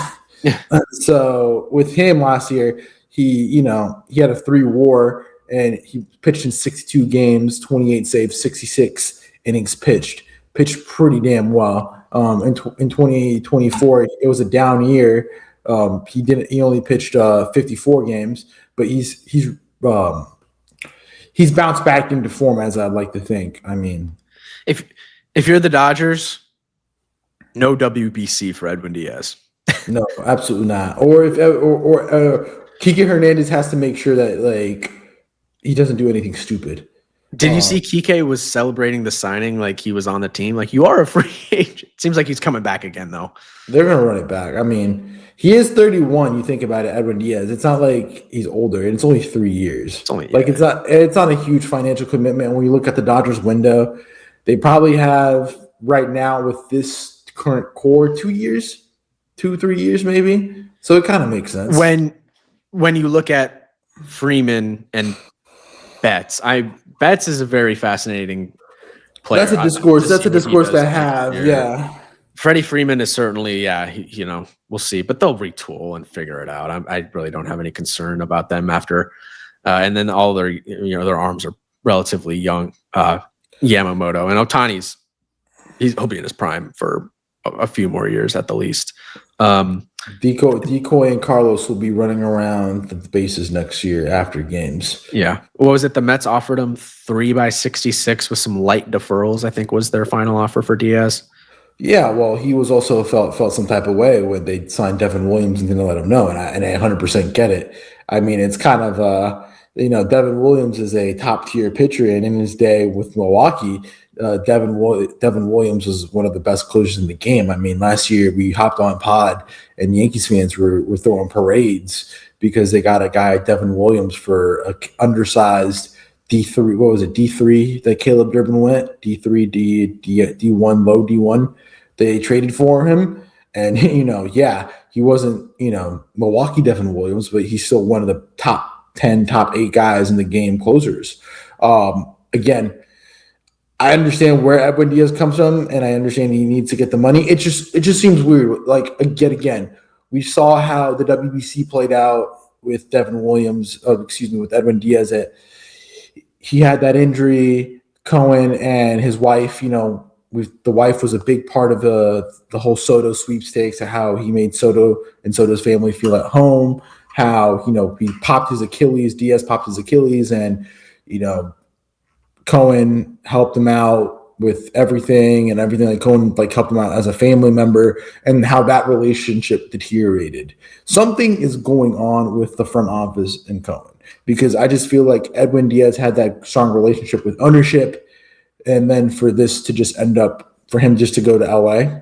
Yeah. So with him last year, he had a 3 WAR and he pitched in 62 games, 28 saves, 66 innings pitched pretty damn well. In 2024, it was a down year. He only pitched 54 games, but he's bounced back into form, as I'd like to think. I mean, if you're the Dodgers, no WBC for Edwin Díaz. No, absolutely not. Or if Kike Hernandez has to make sure that like he doesn't do anything stupid. Did you see Kike was celebrating the signing like he was on the team? Like, you are a free agent. Seems like he's coming back again, though. They're gonna run it back. I mean, he is 31. You think about it, Edwin Díaz. It's not like he's older, and it's only 3 years. It's not a huge financial commitment. And when you look at the Dodgers window, they probably have right now with this current core 2 years. 2-3 years maybe, so it kind of makes sense. When you look at Freeman and Betts, Betts is a very fascinating player. That's a discourse. That's a discourse to have. Yeah, Freddie Freeman is certainly we'll see, but they'll retool and figure it out. I really don't have any concern about them after, and then all their their arms are relatively young. Yamamoto and Ohtani's he'll be in his prime for a few more years at the least. Decoy and Carlos will be running around the bases next year after games. Yeah. What was it? The Mets offered him 3x66 with some light deferrals, I think was their final offer for Díaz. Yeah, well, he was also felt some type of way when they signed Devin Williams and didn't let him know, and I 100% get it. I mean, it's kind of Devin Williams is a top tier pitcher, and in his day with Milwaukee, Devin Williams was one of the best closers in the game. I mean, last year we hopped on pod and Yankees fans were throwing parades because they got a guy, Devin Williams, for an undersized D3. What was it, D3 that Caleb Durbin went? D3, D1, low D1. They traded for him. And, he wasn't, Milwaukee Devin Williams, but he's still one of the top 10, top 8 guys in the game closers. Again, I understand where Edwin Díaz comes from, and I understand he needs to get the money. It just seems weird. Like, again, we saw how the WBC played out with Devin Williams, with Edwin Díaz. That he had that injury. Cohen and his wife, the wife was a big part of the whole Soto sweepstakes, of how he made Soto and Soto's family feel at home. How he popped his Achilles, Díaz popped his Achilles, and Cohen helped him out with everything, and everything. Like Cohen helped him out as a family member, and how that relationship deteriorated. Something is going on with the front office and Cohen, because I just feel like Edwin Díaz had that strong relationship with ownership, and then for this to just end up for him just to go to LA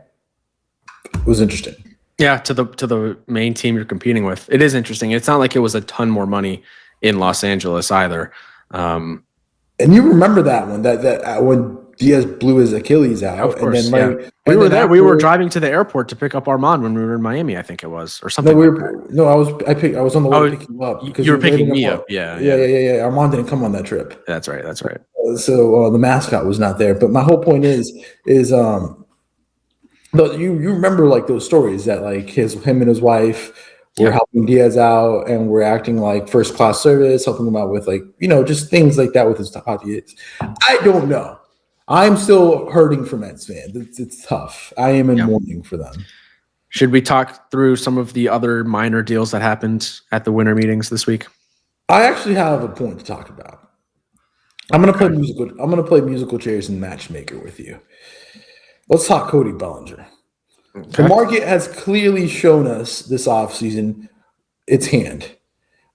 was interesting. Yeah, to the main team you're competing with. It is interesting. It's not like it was a ton more money in Los Angeles either. And you remember that one, that when Diaz blew his Achilles out. Of course, and then we were there. We were driving to the airport to pick up Armand when we were in Miami, I think it was, or something. I was on the way to pick you up because you were picking me up. Yeah. Armand didn't come on that trip. That's right. So the mascot was not there. But my whole point is you remember like those stories that like him and his wife were helping Diaz out and we're acting like first class service, helping him out with like, just things like that with his hockey. I don't know. I'm still hurting for Mets fans. It's tough. I am in mourning for them. Should we talk through some of the other minor deals that happened at the winter meetings this week? I actually have a point to talk about. I'm gonna play musical chairs and matchmaker with you. Let's talk Cody Bellinger. Okay. The market has clearly shown us this offseason its hand.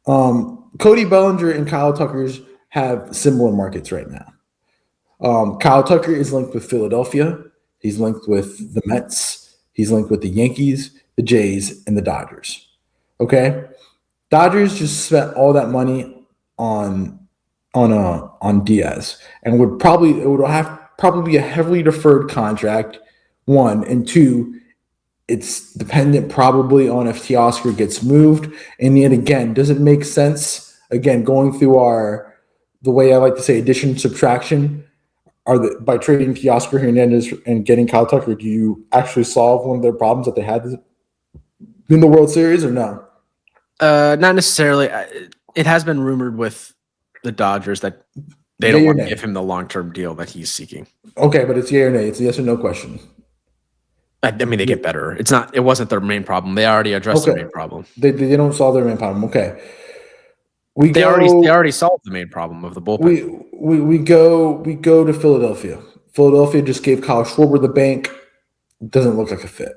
Cody Bellinger and Kyle Tucker's have similar markets right now. Kyle Tucker is linked with Philadelphia. He's linked with the Mets. He's linked with the Yankees, the Jays, and the Dodgers. Okay? Dodgers just spent all that money on Diaz, and it would probably be a heavily deferred contract, one, and two, it's dependent probably on if Teoscar gets moved. And yet again, does it make sense? Again, going through the way I like to say addition, subtraction, by trading Teoscar Hernandez and getting Kyle Tucker, do you actually solve one of their problems that they had in the World Series or no? Not necessarily. It has been rumored with the Dodgers that they don't want to give him the long-term deal that he's seeking. Okay, but it's yay or nay. It's a yes or no question. I mean, they get better. It wasn't their main problem. They already addressed their main problem. They don't solve their main problem. Okay. They already solved the main problem of the bullpen. We go to Philadelphia. Philadelphia just gave Kyle Schwarber the bank. Doesn't look like a fit.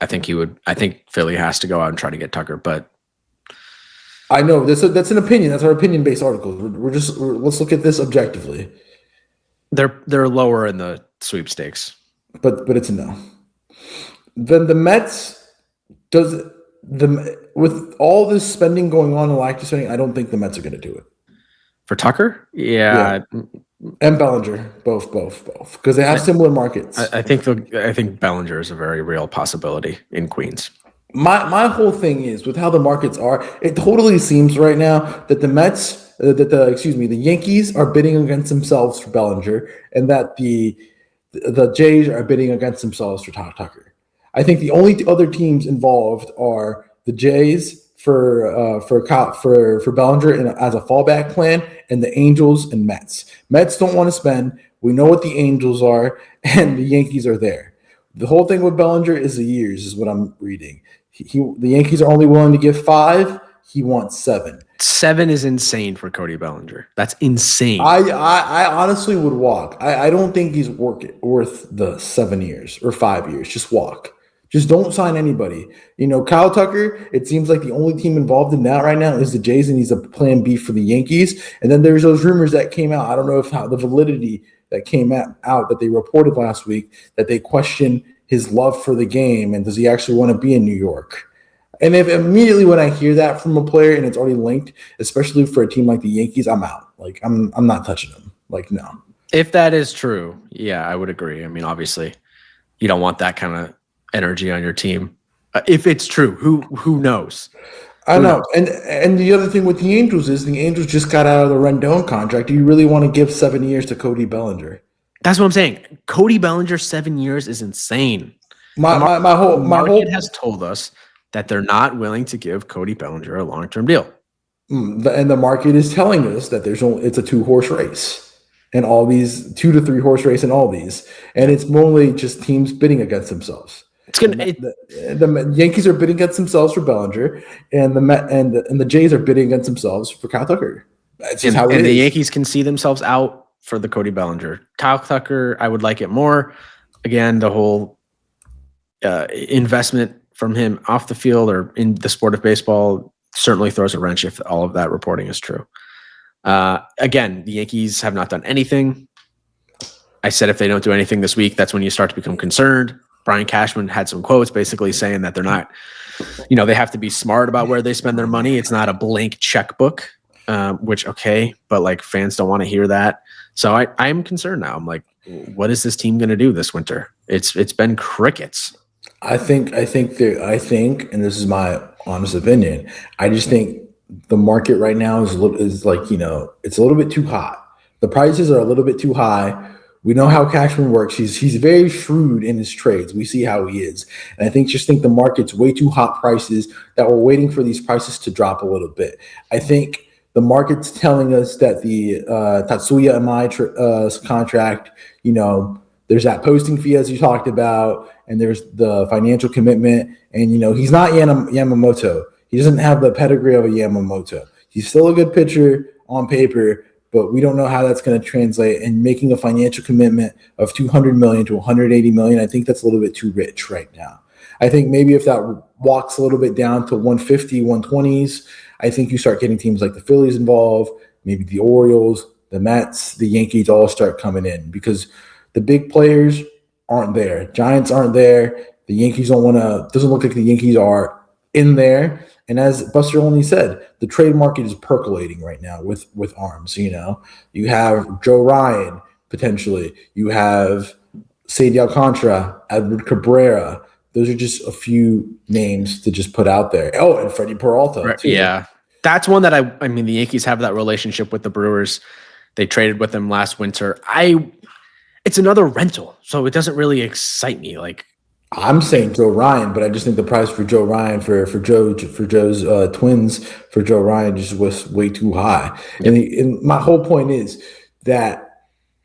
I think Philly has to go out and try to get Tucker, but I know that's an opinion. That's our opinion-based article. Let's look at this objectively. They're lower in the sweepstakes, but it's a no. Then the Mets with all this spending going on and lack of spending, I don't think the Mets are going to do it. For Tucker? Yeah. And Bellinger, both, because they have similar markets. I think Bellinger is a very real possibility in Queens. My whole thing is with how the markets are, it totally seems right now that the Yankees are bidding against themselves for Bellinger, and that the Jays are bidding against themselves for Tucker. I think the only other teams involved are the Jays for Bellinger and as a fallback plan, and the Angels and Mets. Mets don't want to spend. We know what the Angels are, and the Yankees are there. The whole thing with Bellinger is the years, is what I'm reading. The Yankees are only willing to give 5. He wants 7. 7 is insane for Cody Bellinger. That's insane. I honestly would walk. I don't think he's worth the 7 years or 5 years. Just walk. Just don't sign anybody. Kyle Tucker, it seems like the only team involved in that right now is the Jays, and he's a plan B for the Yankees. And then there's those rumors that came out. I don't know if how the validity that came out that they reported last week, that they question his love for the game and does he actually want to be in New York. And if immediately when I hear that from a player and it's already linked, especially for a team like the Yankees, I'm out. Like I'm not touching them. Like, no. If that is true, yeah, I would agree. I mean, obviously, you don't want that kind of energy on your team. If it's true, who knows? I know. And the other thing with the Angels is the Angels just got out of the Rendon contract. Do you really want to give 7 years to Cody Bellinger? That's what I'm saying. Cody Bellinger 7 years is insane. My market has told us that they're not willing to give Cody Bellinger a long-term deal. And the market is telling us that it's a 2-horse race. And all these 2 to 3 horse race and all these. And it's mostly just teams bidding against themselves. The Yankees are bidding against themselves for Bellinger, and the Jays are bidding against themselves for Kyle Tucker. That's just how it is. And the Yankees can see themselves out for the Cody Bellinger. Kyle Tucker, I would like it more. Again, the whole investment from him off the field or in the sport of baseball certainly throws a wrench if all of that reporting is true. Again, the Yankees have not done anything. I said if they don't do anything this week, that's when you start to become concerned. Brian Cashman had some quotes basically saying that they're not, they have to be smart about where they spend their money. It's not a blank checkbook. which okay, but like fans don't want to hear that. So I'm concerned now. I'm like, what is this team going to do this winter? It's been crickets. I think, and this is my honest opinion. I just think the market right now is like, it's a little bit too hot. The prices are a little bit too high. We know how Cashman works. He's very shrewd in his trades. We see how he is. And I think the market's way too hot prices that we're waiting for these prices to drop a little bit. I think the market's telling us that the Tatsuya Imai contract, there's that posting fee as you talked about, and there's the financial commitment. And, he's not Yamamoto. He doesn't have the pedigree of a Yamamoto. He's still a good pitcher on paper, but we don't know how that's going to translate. And making a financial commitment of $200 million to $180 million, I think that's a little bit too rich right now. I think maybe if that walks a little bit down to 150, 120s, I think you start getting teams like the Phillies involved, maybe the Orioles, the Mets, the Yankees all start coming in because the big players aren't there. Giants aren't there. The Yankees doesn't look like the Yankees are in there. And as Buster Olney said, the trade market is percolating right now with arms. You have Joe Ryan potentially. You have Sadie Alcantara, Edward Cabrera. Those are just a few names to just put out there. Oh, and Freddie Peralta. Right. Too. Yeah, that's one that I mean, the Yankees have that relationship with the Brewers. They traded with them last winter. It's another rental, so it doesn't really excite me. Like, I'm saying Joe Ryan, but I just think the price for Joe Ryan for Joe's twins for Joe Ryan just was way too high. Yep. And my whole point is that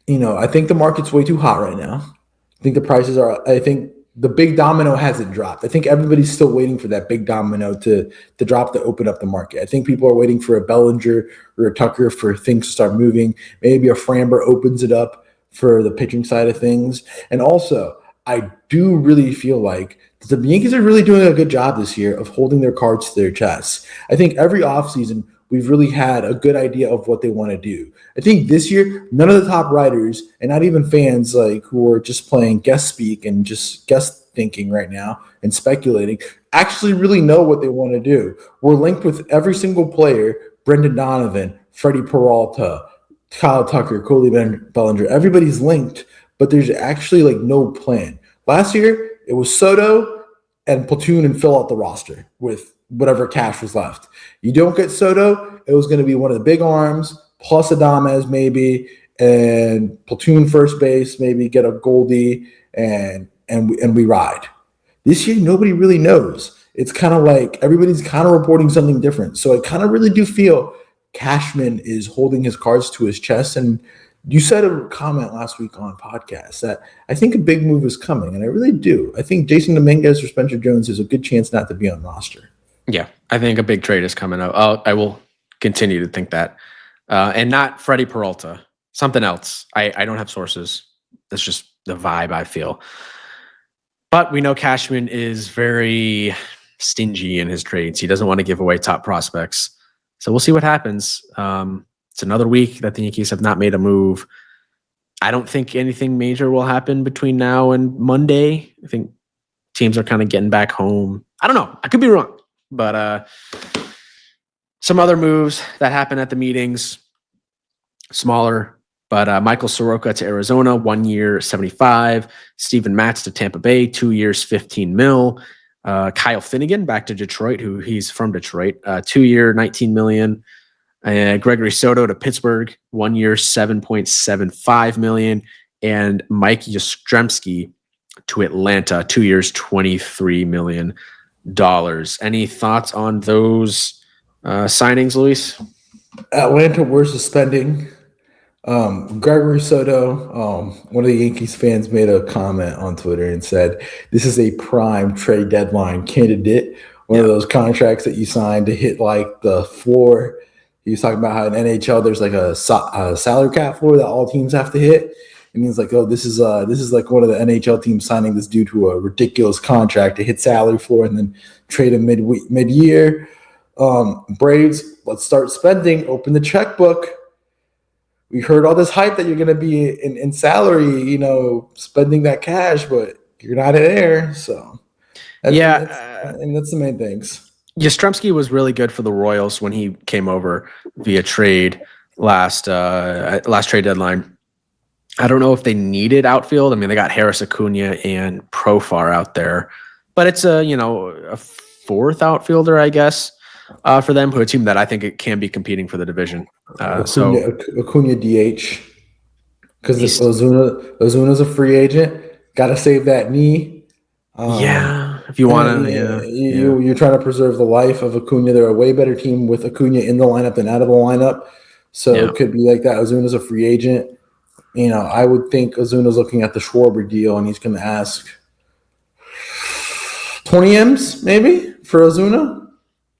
I think the market's way too hot right now. I think the prices are. I think the big domino hasn't dropped. I think everybody's still waiting for that big domino to drop to open up the market. I think people are waiting for a Bellinger or a Tucker for things to start moving. Maybe a Framber opens it up for the pitching side of things, and also. I do really feel like the Yankees are really doing a good job this year of holding their cards to their chests. I think every offseason we've really had a good idea of what they want to do. I think this year, none of the top writers and not even fans like who are just playing guest speak and just guest thinking right now and speculating actually really know what they want to do. We're linked with every single player, Brendan Donovan, Freddie Peralta, Kyle Tucker, Coley Bellinger. Everybody's linked. But there's actually like no plan. Last year, it was Soto and Platoon and fill out the roster with whatever cash was left. You don't get Soto, it was going to be one of the big arms, plus Adames maybe, and Platoon first base, maybe get a Goldie, and we ride. This year, nobody really knows. It's kind of like everybody's kind of reporting something different. So I kind of really do feel Cashman is holding his cards to his chest. And you said a comment last week on podcast that I think a big move is coming, and I really do. I think Jason Dominguez or Spencer Jones has a good chance not to be on roster. Yeah, I think a big trade is coming up. I will continue to think that. And not Freddie Peralta. Something else. I don't have sources. That's just the vibe I feel. But we know Cashman is very stingy in his trades. He doesn't want to give away top prospects. So we'll see what happens. It's another week that the Yankees have not made a move. I don't think anything major will happen between now and Monday. I think teams are kind of getting back home. I don't know. I could be wrong. But some other moves that happen at the meetings, smaller. But Michael Soroka to Arizona, 1 year, 75. Steven Matz to Tampa Bay, 2 years, 15 mil. Kyle Finnegan back to Detroit, who he's from Detroit, 2 year, 19 million. Gregory Soto to Pittsburgh, 1 year, 7.75 million, and Mike Yastrzemski to Atlanta, 2 years, $23 million. Any thoughts on those signings, Luis? Atlanta, we're suspending. Gregory Soto, one of the Yankees fans made a comment on Twitter and said, this is a prime trade deadline candidate, one of those contracts that you sign to hit like the floor. He was talking about how in NHL there's like a salary cap floor that all teams have to hit. And he's like, oh, this is like one of the NHL teams signing this dude to a ridiculous contract to hit salary floor and then trade him mid-year. Braves, let's start spending. Open the checkbook. We heard all this hype that you're going to be in salary, spending that cash, but you're not there. So that's the main things. Yastrzemski was really good for the Royals when he came over via trade last trade deadline. I don't know if they needed outfield. I mean, they got Harris, Acuna, and Profar out there, but it's a fourth outfielder, I guess, for them, who a team that I think it can be competing for the division. Acuna DH, because Ozuna's a free agent. Got to save that knee. If you want to, you're trying to preserve the life of Acuna. They're a way better team with Acuna in the lineup than out of the lineup, so it could be like that. Ozuna's a free agent. I would think Ozuna's looking at the Schwarber deal, and he's going to ask 20 M's maybe for Ozuna.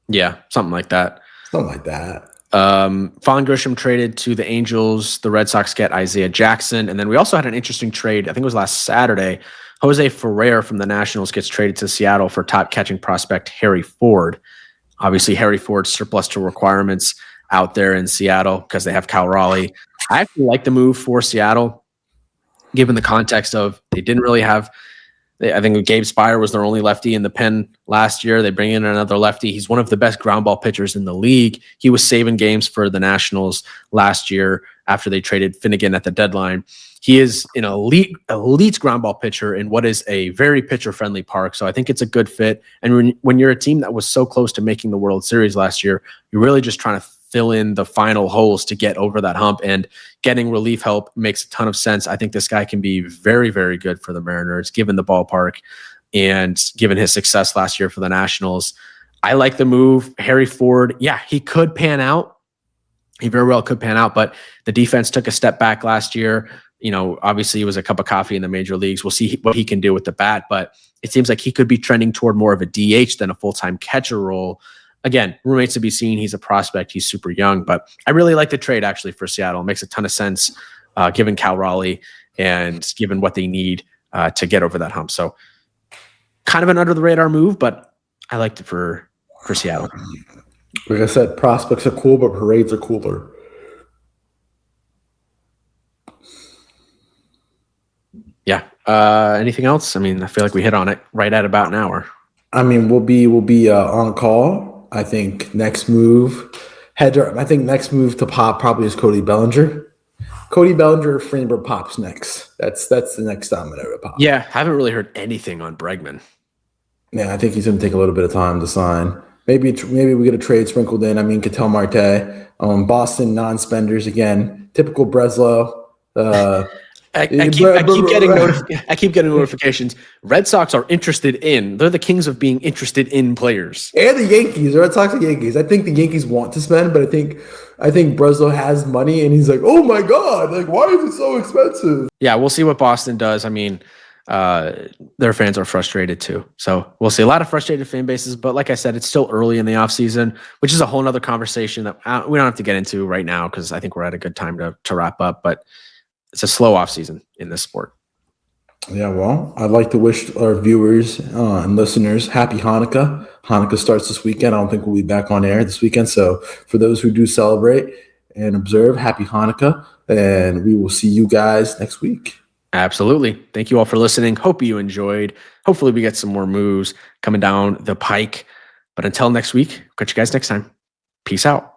Yeah, something like that. Vaughn Grisham traded to the Angels. The Red Sox get Isaiah Jackson. And then we also had an interesting trade. I think it was last Saturday. Jose Ferrer from the Nationals gets traded to Seattle for top catching prospect Harry Ford. Obviously, Harry Ford's surplus to requirements out there in Seattle because they have Cal Raleigh. I actually like the move for Seattle, given the context of they didn't really have – I think Gabe Spire was their only lefty in the pen last year. They bring in another lefty. He's one of the best ground ball pitchers in the league. He was saving games for the Nationals last year after they traded Finnegan at the deadline. He is an elite ground ball pitcher in what is a very pitcher-friendly park. So I think it's a good fit. And when you're a team that was so close to making the World Series last year, you're really just trying to fill in the final holes to get over that hump, and getting relief help makes a ton of sense. I think this guy can be very, very good for the Mariners, given the ballpark and given his success last year for the Nationals. I like the move. Harry Ford, he could pan out. He very well could pan out, but the defense took a step back last year. Obviously he was a cup of coffee in the major leagues. We'll see what he can do with the bat, but it seems like he could be trending toward more of a DH than a full-time catcher role. Again, remains to be seen. He's a prospect. He's super young, but I really like the trade actually for Seattle. It makes a ton of sense given Cal Raleigh and given what they need to get over that hump. So kind of an under the radar move, but I liked it for Seattle. Like I said, prospects are cool, but parades are cooler. Yeah. Anything else? I mean, I feel like we hit on it right at about an hour. I mean, we'll be on call. I think next move to pop probably is Cody Bellinger. Cody Bellinger or Framber pops next. That's the next domino to pop. Yeah, haven't really heard anything on Bregman. Yeah, I think he's going to take a little bit of time to sign. Maybe we get a trade sprinkled in. I mean, Ketel Marte, Boston non-spenders again. Typical Breslow. I keep getting notifications. Red Sox are interested in. They're the kings of being interested in players. And the Yankees, the Red Sox and Yankees. I think the Yankees want to spend, but I think Breslow has money, and he's like, oh my god, like why is it so expensive? Yeah, we'll see what Boston does. I mean, their fans are frustrated too, so we'll see. A lot of frustrated fan bases, but like I said, it's still early in the offseason, which is a whole other conversation that we don't have to get into right now because I think we're at a good time to wrap up. But it's a slow offseason in this sport. Yeah, well, I'd like to wish our viewers and listeners happy Hanukkah. Hanukkah starts this weekend. I don't think we'll be back on air this weekend. So for those who do celebrate and observe, happy Hanukkah. And we will see you guys next week. Absolutely. Thank you all for listening. Hope you enjoyed. Hopefully we get some more moves coming down the pike. But until next week, catch you guys next time. Peace out.